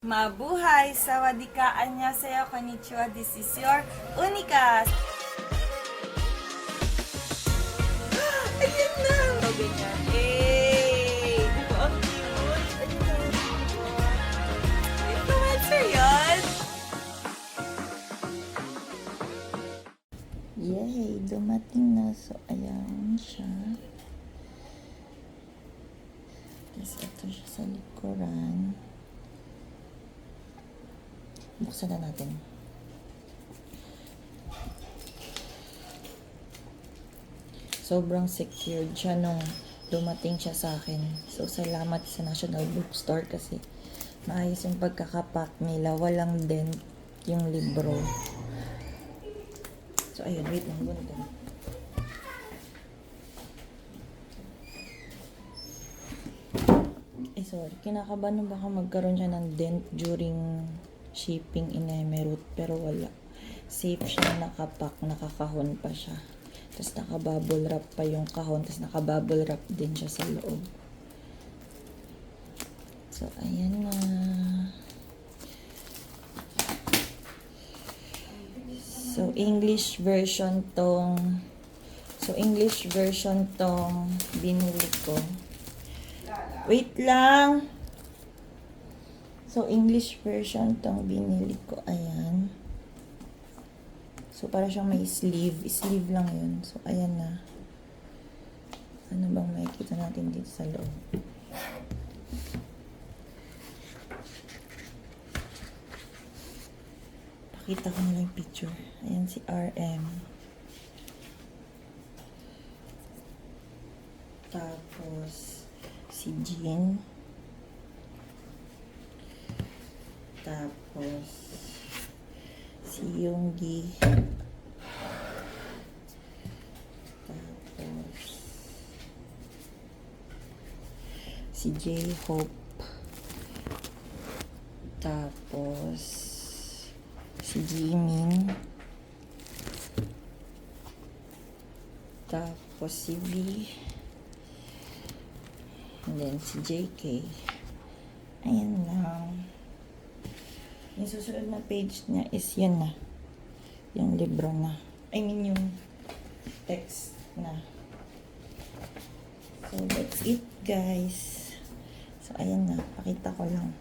Mabuhay! Sawadika! Annyeonghaseyo! Konnichiwa! This is your Unika! Ayan na! O, ganyan. Hey! Ito ang cute! Influencer yun! Yay! Dumating na. So, ayan siya. Tapos, ito siya sa likuran. Buksan na natin. Sobrang secured siya nung dumating siya sa akin. So, salamat sa National Bookstore kasi maayos yung pagkakapack nila. Walang dent yung libro. So, ayun. Wait lang. Ganda. Eh, sorry. Kinakabahan baka magkaroon siya ng dent during shipping in Emerald, pero wala. Safe siya, nakapack, nakakahon pa siya. Tapos nakabubble wrap pa yung kahon, tapos nakabubble wrap din siya sa loob. So, ayan na. So, English version tong binili ko. Wait lang! So, English version tong binili ko. Ayan. So, para siyang may sleeve. Sleeve lang yun. So, ayan na. Ano bang makikita natin dito sa loob? Pakita ko na lang yung picture. Ayan si RM. Tapos, si Jean. Tapos, si Yoongi. Tapos, si J-Hope. Tapos, si Jimin. Tapos, si V. And then, si JK. Ayan lang. Yung susunod na page niya is yan na. Yung libro na. I mean yung text na. So, that's it guys. So, ayan na. Pakita ko lang.